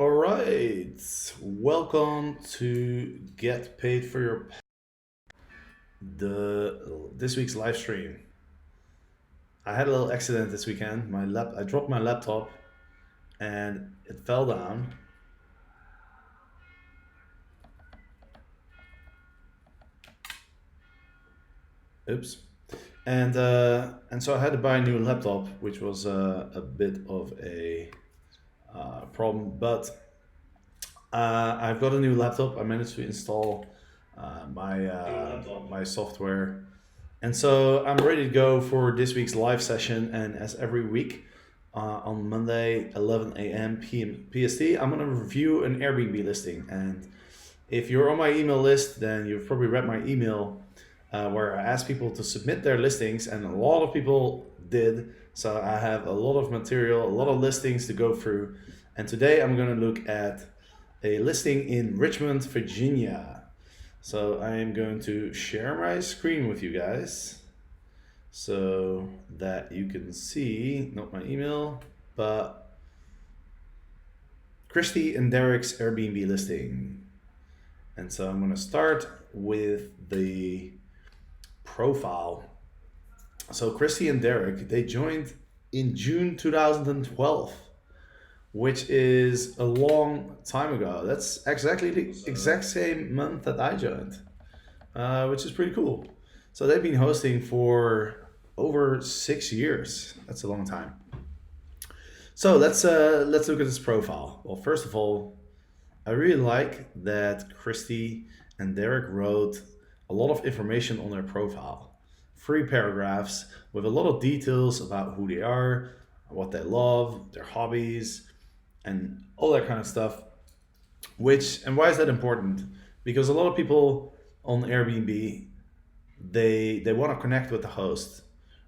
All right, welcome to Get Paid for Your the this week's live stream. I had a little accident this weekend. I dropped my laptop and it fell down. Oops. And so I had to buy a new laptop, which was a bit of a problem. But I've got a new laptop. I managed to install my software. And so I'm ready to go for this week's live session. And as every week on Monday, 11 a.m. PM PST, I'm going to review an Airbnb listing. And if you're on my email list, then you've probably read my email where I asked people to submit their listings, and a lot of people did. So I have a lot of material, a lot of listings to go through. And today I'm going to look at a listing in Richmond, Virginia. So I am going to share my screen with you guys so that you can see, not my email, but Christy and Derek's Airbnb listing. And so I'm going to start with the profile. So Christy and Derek, they joined in June 2012, which is a long time ago. That's exactly the exact same month that I joined, which is pretty cool. So they've been hosting for over 6 years. That's a long time. So let's look at this profile. Well, first of all, I really like that Christy and Derek wrote a lot of information on their profile. 3 paragraphs with a lot of details about who they are, what they love, their hobbies, and all that kind of stuff. And why is that important? Because a lot of people on Airbnb, they want to connect with the host,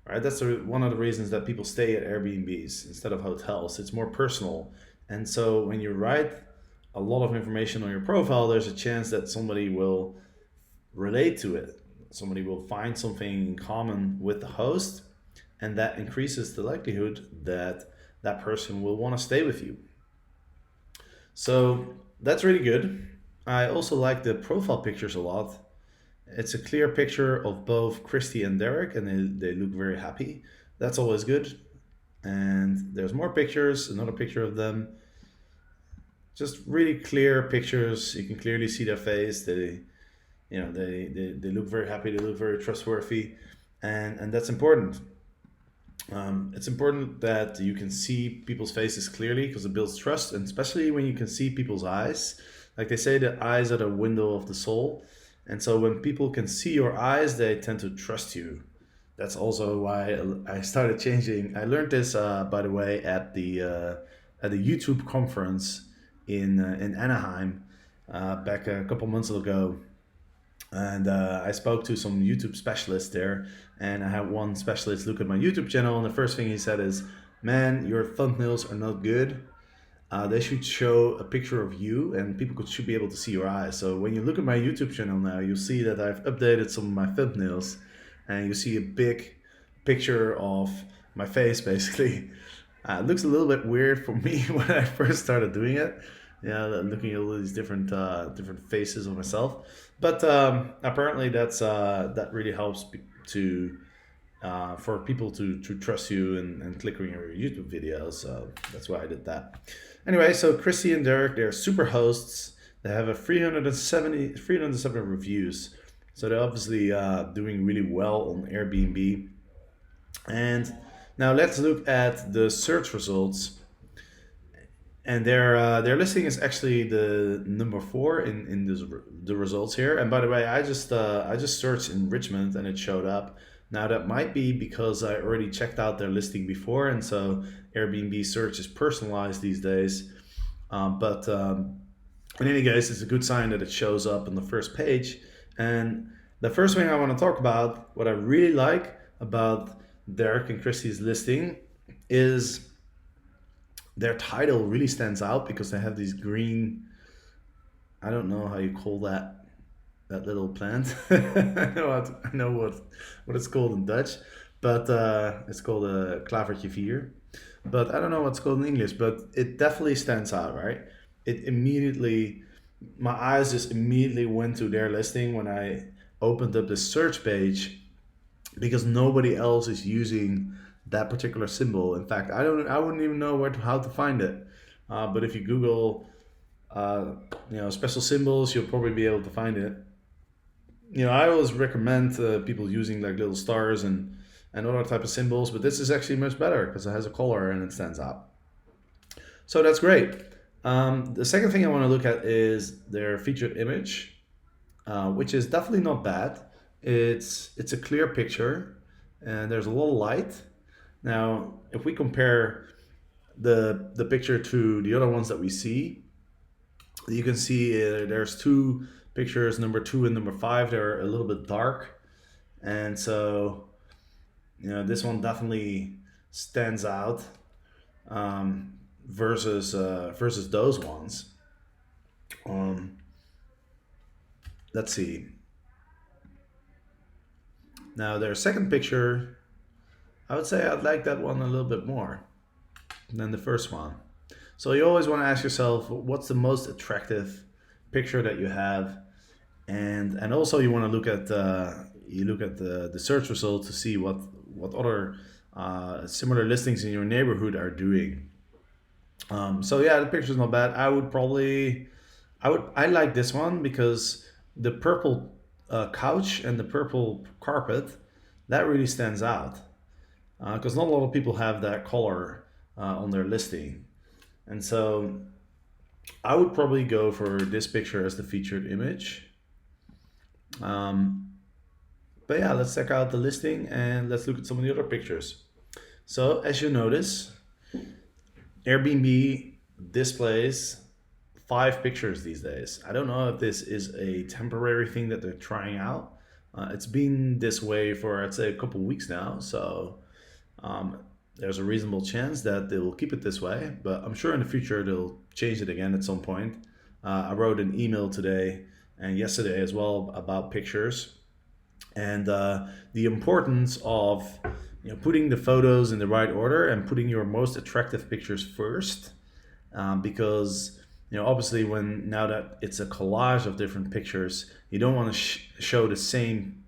right? That's one of the reasons that people stay at Airbnbs instead of hotels. It's more personal. And so when you write a lot of information on your profile, there's a chance that somebody will relate to it. Somebody will find something in common with the host, and that increases the likelihood that that person will want to stay with you. So that's really good. I also like the profile pictures a lot. It's a clear picture of both Christy and Derek, and they look very happy. That's always good. And there's more pictures, another picture of them. Just really clear pictures. You can clearly see their face. They look very happy. They look very trustworthy, and that's important. It's important that you can see people's faces clearly because it builds trust, and especially when you can see people's eyes. Like they say, the eyes are the window of the soul. And so when people can see your eyes, they tend to trust you. That's also why I started changing. I learned this, by the way, at the YouTube conference in Anaheim back a couple months ago. And I spoke to some YouTube specialists there, and I had one specialist look at my YouTube channel, and the first thing he said is, "Man, your thumbnails are not good. They should show a picture of you, and should be able to see your eyes." So when you look at my YouTube channel now, you'll see that I've updated some of my thumbnails, and you see a big picture of my face, basically. It looks a little bit weird for me when I first started doing it. Yeah, looking at all these different faces of myself, but apparently that really helps to for people to trust you and click on your YouTube videos. So that's why I did that. Anyway, so Christy and Derek, they're super hosts. They have a 307 reviews. So they're obviously doing really well on Airbnb. And now let's look at the search results. And their listing is actually the number 4 in the results here. And by the way, I just searched in Richmond and it showed up. Now that might be because I already checked out their listing before, and so Airbnb search is personalized these days. But in any case, it's a good sign that it shows up on the first page. And the first thing I want to talk about, what I really like about Derek and Christie's listing, is their title really stands out because they have these green, I don't know how you call that little plant. I know what it's called in Dutch, but it's called a klavertje vier. But I don't know what's called in English, but it definitely stands out, right? it immediately, my eyes just immediately went to their listing when I opened up the search page, because nobody else is using that particular symbol. In fact, I wouldn't even know how to find it. But if you Google, uh, special symbols, you'll probably be able to find it. I always recommend people using like little stars and other type of symbols, but this is actually much better because it has a color and it stands out. So that's great. The second thing I want to look at is their featured image, which is definitely not bad. It's a clear picture, and there's a lot of light. Now, if we compare the picture to the other ones that we see, you can see there's two pictures, number 2 and number 5. They're a little bit dark, and so this one definitely stands out, versus those ones. Um, let's see. Now their second picture, I would say I'd like that one a little bit more than the first one. So you always want to ask yourself, what's the most attractive picture that you have, and also you want to look at the search result to see what other similar listings in your neighborhood are doing. So yeah, the picture's not bad. I like this one because the purple couch and the purple carpet, that really stands out, because not a lot of people have that color on their listing, and so I would probably go for this picture as the featured image. Um, but yeah, let's check out the listing and let's look at some of the other pictures. So as you notice, Airbnb displays 5 pictures these days. I don't know if this is a temporary thing that they're trying out. It's been this way for, I'd say, a couple weeks now. So um, there's a reasonable chance that they will keep it this way. But I'm sure in the future they'll change it again at some point. I wrote an email today and yesterday as well about pictures, and the importance of putting the photos in the right order and putting your most attractive pictures first, because obviously when now that it's a collage of different pictures, you don't want to show the same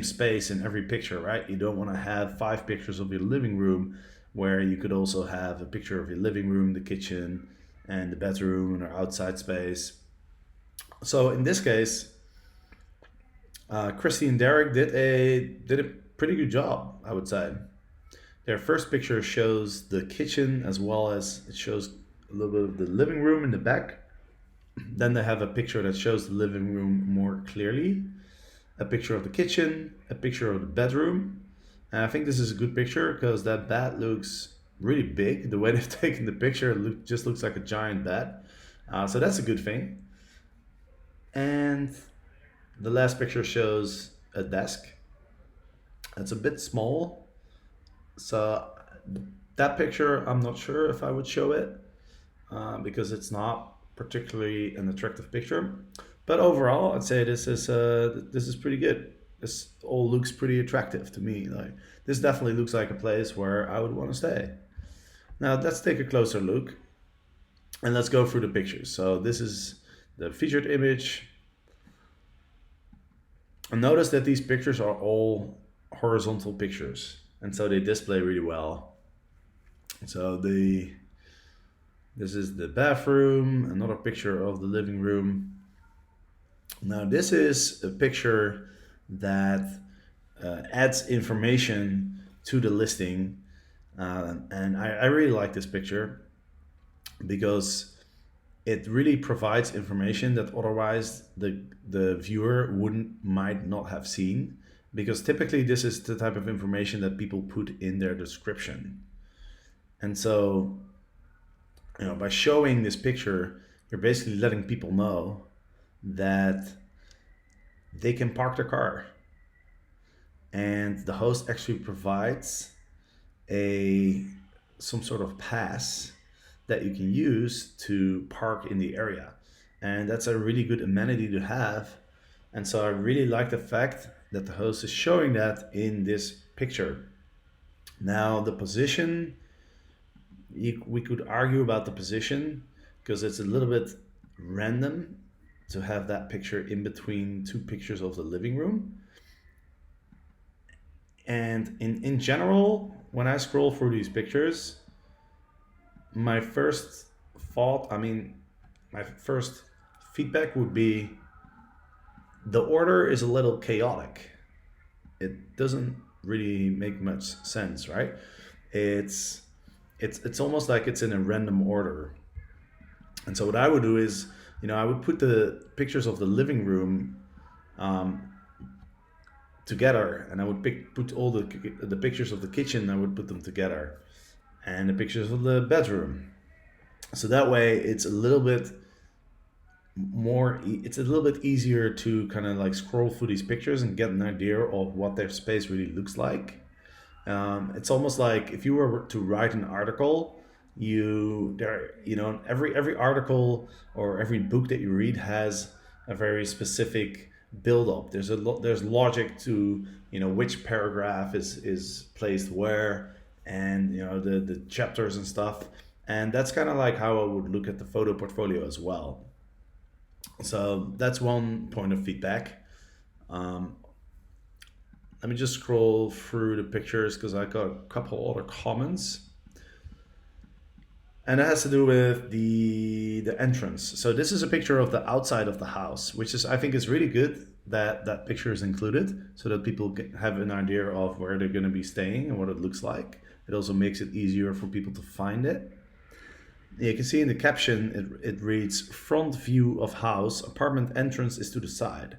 space in every picture, right? You don't want to have 5 pictures of your living room where you could also have a picture of your living room, the kitchen, and the bedroom or outside space. So in this case, Christy and Derek did a pretty good job, I would say. Their first picture shows the kitchen as well as it shows a little bit of the living room in the back. Then they have a picture that shows the living room more clearly, a picture of the kitchen, a picture of the bedroom. And I think this is a good picture because that bed looks really big. The way they've taken the picture, just looks like a giant bed. So that's a good thing. And the last picture shows a desk. It's a bit small. So that picture, I'm not sure if I would show it, because it's not particularly an attractive picture. But overall, I'd say this is pretty good. This all looks pretty attractive to me. Like, this definitely looks like a place where I would want to stay. Now let's take a closer look and let's go through the pictures. So this is the featured image. And notice that these pictures are all horizontal pictures, and so they display really well. So this is the bathroom, another picture of the living room. Now this is a picture that adds information to the listing, and I really like this picture because it really provides information that otherwise the viewer might not have seen, because typically this is the type of information that people put in their description. And so by showing this picture, you're basically letting people know that they can park their car, and the host actually provides a some sort of pass that you can use to park in the area. And that's a really good amenity to have. And so I really like the fact that the host is showing that in this picture. Now, the position, we could argue about the position. because it's a little bit random to have that picture in between two pictures of the living room. And in general, when I scroll through these pictures, my first thought, I mean, my first feedback would be the order is a little chaotic. It doesn't really make much sense, right? It's it's almost like it's in a random order. And so what I would do is, I would put the pictures of the living room um, together, and I would put all the pictures of the kitchen. I would put them together, and the pictures of the bedroom. So that way, it's a little bit easier to kind of like scroll through these pictures and get an idea of what their space really looks like. It's almost like if you were to write an article, every article or every book that you read has a very specific build up. There's logic to which paragraph is placed where, and the chapters and stuff. And that's kind of like how I would look at the photo portfolio as well. So that's one point of feedback. Um, Let me just scroll through the pictures because I got a couple other comments, and it has to do with the entrance. So this is a picture of the outside of the house, which is, I think, is really good that that picture is included so that people have an idea of where they're going to be staying and what it looks like. It also makes it easier for people to find it. You can see in the caption it reads front view of house, apartment entrance is to the side.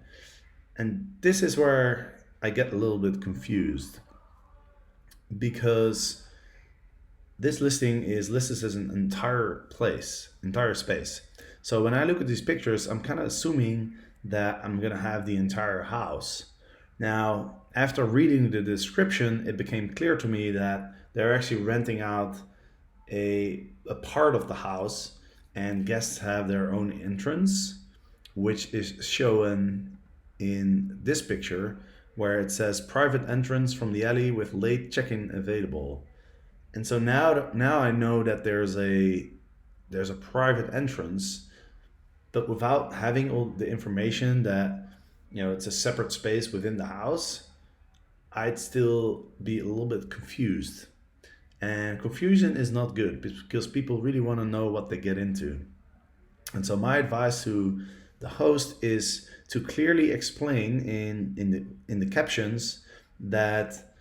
And this is where I get a little bit confused because this listing is listed as an entire space. So when I look at these pictures, I'm kind of assuming that I'm going to have the entire house. Now, after reading the description, it became clear to me that they're actually renting out a part of the house, and guests have their own entrance, which is shown in this picture where it says private entrance from the alley with late check-in available. And so now I know that there's a private entrance, but without having all the information that it's a separate space within the house, I'd still be a little bit confused. And confusion is not good because people really want to know what they get into. And so my advice to the host is to clearly explain in the captions that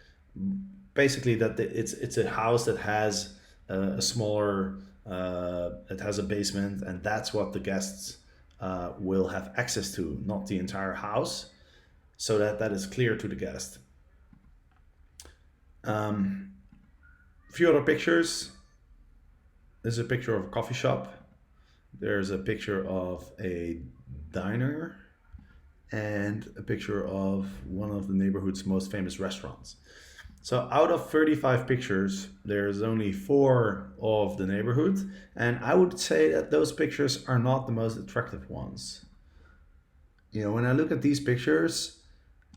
basically that it's a house that has a smaller it has a basement, and that's what the guests will have access to, not the entire house, so that is clear to the guest. A few other pictures. There's a picture of a coffee shop. There's a picture of a diner, and a picture of one of the neighborhood's most famous restaurants. So out of 35 pictures, there's only 4 of the neighborhood, and I would say that those pictures are not the most attractive ones. When I look at these pictures,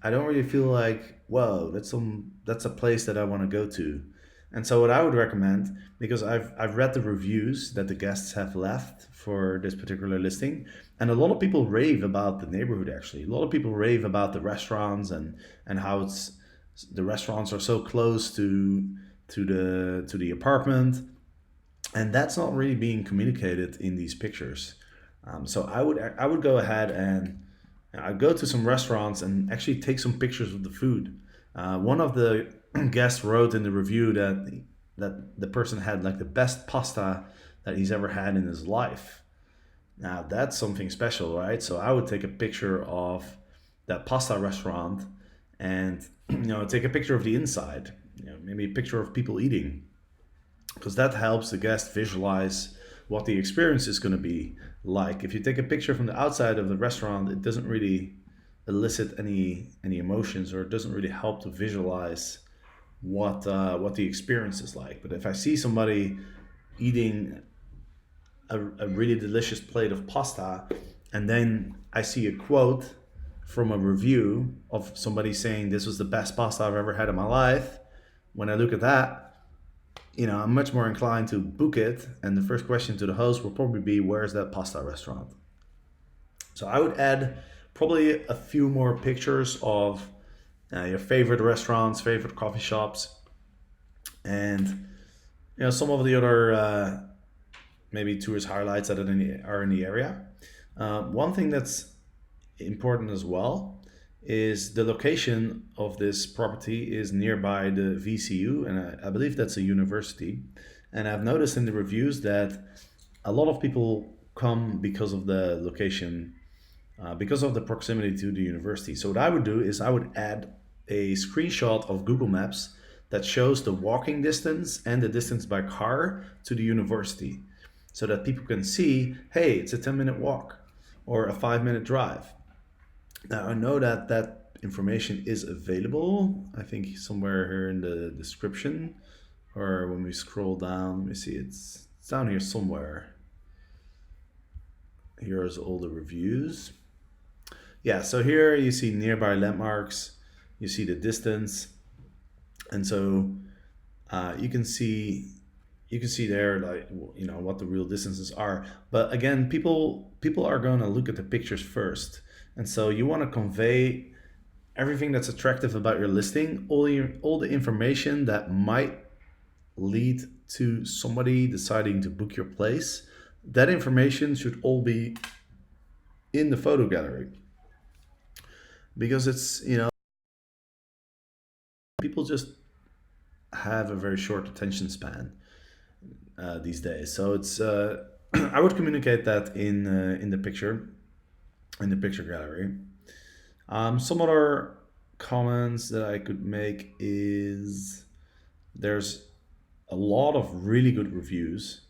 I don't really feel like, whoa, that's a place that I want to go to. And so what I would recommend, because I've read the reviews that the guests have left for this particular listing, and a lot of people rave about the neighborhood actually. A lot of people rave about the restaurants and how the restaurants are so close to the apartment, and that's not really being communicated in these pictures. So I would go ahead and I'd go to some restaurants and actually take some pictures of the food. One of the guests wrote in the review that the person had like the best pasta that he's ever had in his life. Now that's something special, right? So I would take a picture of that pasta restaurant and take a picture of the inside, maybe a picture of people eating, because that helps the guest visualize what the experience is going to be like. If you take a picture from the outside of the restaurant, it doesn't really elicit any emotions, or it doesn't really help to visualize what the experience is like. But if I see somebody eating a really delicious plate of pasta, and then I see a quote from a review of somebody saying this was the best pasta I've ever had in my life, when I look at that, I'm much more inclined to book it. And the first question to the host will probably be, where's that pasta restaurant? So I would add probably a few more pictures of your favorite restaurants, favorite coffee shops, and some of the other maybe tourist highlights that are in the area. One thing that's important as well is the location of this property is nearby the VCU, and I believe that's a university. And I've noticed in the reviews that a lot of people come because of the location, because of the proximity to the university. So what I would do is I would add a screenshot of Google Maps that shows the walking distance and the distance by car to the university, so that people can see, hey, it's a 10-minute walk or a 5-minute drive. Now I know that that information is available, I think somewhere here in the description, or when we scroll down, let me see, it's down here somewhere. Here's all the reviews. Yeah, so here you see nearby landmarks, you see the distance, and so you can see there, like, what the real distances are. But again, people are going to look at the pictures first, and so you want to convey everything that's attractive about your listing, all the information that might lead to somebody deciding to book your place. That information should all be in the photo gallery, because it's, people just have a very short attention span these days. So it's I would communicate that in the picture gallery. Some other comments that I could make is there's a lot of really good reviews.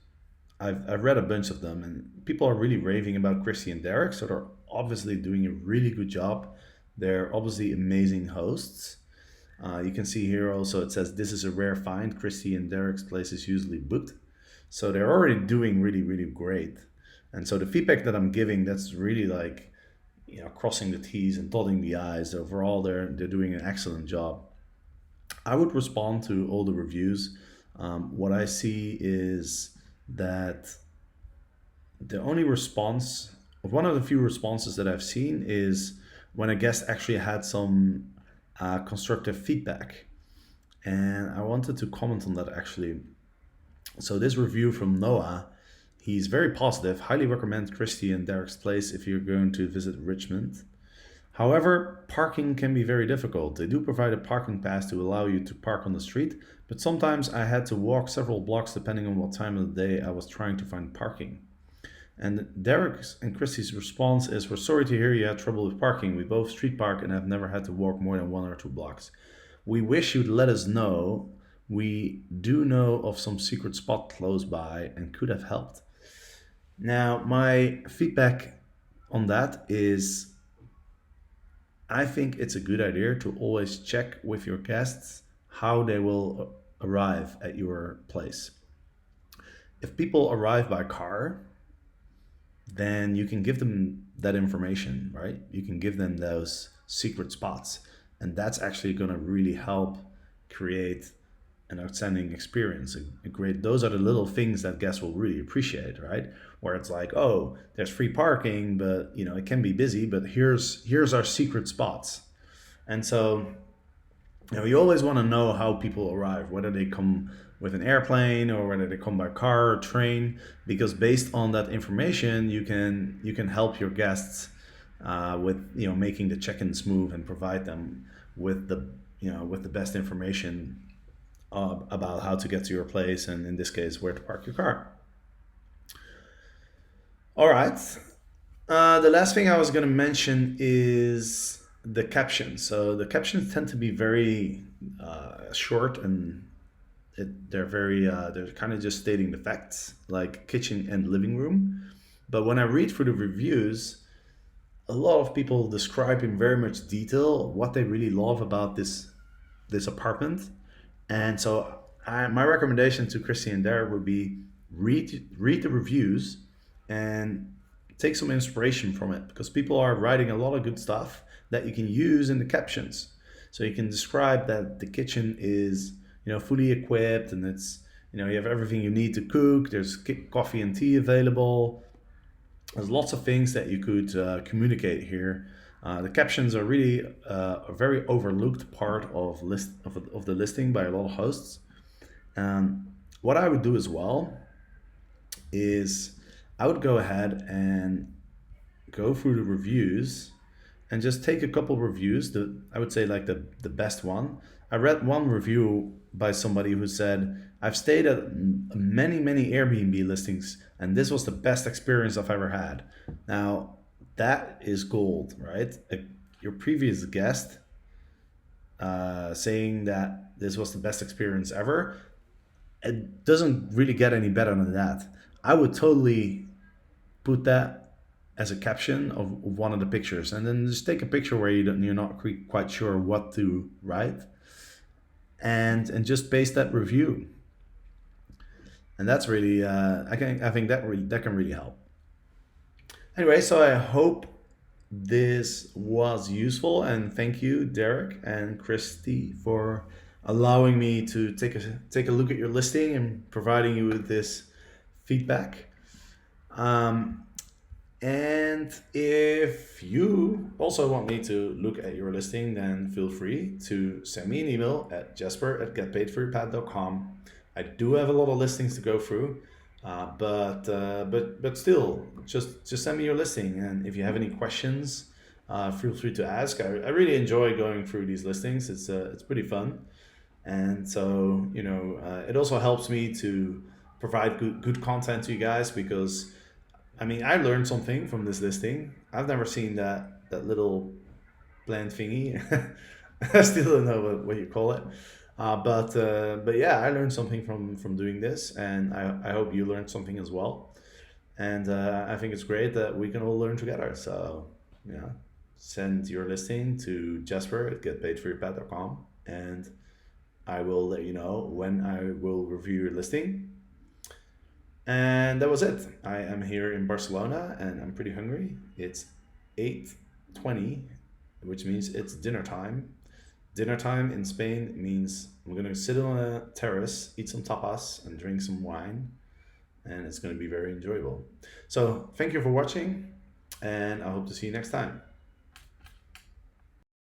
I've read a bunch of them, and people are really raving about Christy and Derek. So they're obviously doing a really good job. They're obviously amazing hosts. You can see here also it says this is a rare find. Christy and Derek's place is usually booked. So they're already doing really, really great. And so the feedback that I'm giving, that's really like, crossing the T's and dotting the I's. Overall, they're doing an excellent job. I would respond to all the reviews. What I see is that the only response, one of the few responses that I've seen, is when a guest actually had some constructive feedback. And I wanted to comment on that actually. So this review from Noah, he's very positive. Highly recommend Christy and Derek's place if you're going to visit Richmond. However, parking can be very difficult. They do provide a parking pass to allow you to park on the street, but sometimes I had to walk several blocks depending on what time of the day I was trying to find parking. And Derek's and Christy's response is, we're sorry to hear you had trouble with parking. We both street park and have never had to walk more than 1 or 2 blocks. We wish you'd let us know. We do know of some secret spot close by and could have helped. Now, my feedback on that is, I think it's a good idea to always check with your guests how they will arrive at your place. If people arrive by car, then you can give them that information, right? You can give them those secret spots, and that's actually going to really help create an outstanding experience. Those are the little things that guests will really appreciate, right? Where it's like, oh, there's free parking, but it can be busy, but here's our secret spots. And so you always want to know how people arrive, whether they come with an airplane or whether they come by car or train, because based on that information, you can help your guests with making the check-in smooth and provide them with the best information about how to get to your place, and in this case, where to park your car. All right. The last thing I was going to mention is the captions. So the captions tend to be very short, and they're kind of just stating the facts, like kitchen and living room. But when I read through the reviews, a lot of people describe in very much detail what they really love about this apartment. And so my recommendation to Christy and Derek would be read the reviews and take some inspiration from it, because people are writing a lot of good stuff that you can use in the captions. So you can describe that the kitchen is fully equipped, and it's You have everything you need to cook. There's coffee and tea available. There's lots of things that you could communicate here. The captions are really a very overlooked part of the listing by a lot of hosts. What I would do as well is I would go ahead and go through the reviews and just take a couple reviews. I would say like the best one. I read one review by somebody who said, "I've stayed at many Airbnb listings, and this was the best experience I've ever had." Now that is gold, right? Your previous guest saying that this was the best experience ever. It doesn't really get any better than that. I would totally put that as a caption of one of the pictures, and then just take a picture where you're not quite sure what to write, and just paste that review. And that's really I think that can really help. Anyway, so I hope this was useful, and thank you, Derek and Christy, for allowing me to take a look at your listing and providing you with this feedback. Um, And if you also want me to look at your listing, then feel free to send me an email at jesper@getpaidforyourpad.com. I do have a lot of listings to go through, but still, just send me your listing. And if you have any questions, feel free to ask. I really enjoy going through these listings. It's pretty fun, and so it also helps me to provide good content to you guys, because I mean, I learned something from this listing. I've never seen that little plant thingy. I still don't know what you call it. But yeah, I learned something from doing this, and I hope you learned something as well. And I think it's great that we can all learn together. So yeah, send your listing to Jasper@getpaidforyourpad.com, and I will let you know when I will review your listing. And that was it. I am here in Barcelona, and I'm pretty hungry. It's 8:20, which means it's dinner time. Dinner time in Spain means I'm going to sit on a terrace, eat some tapas, and drink some wine. And it's going to be very enjoyable. So thank you for watching, and I hope to see you next time.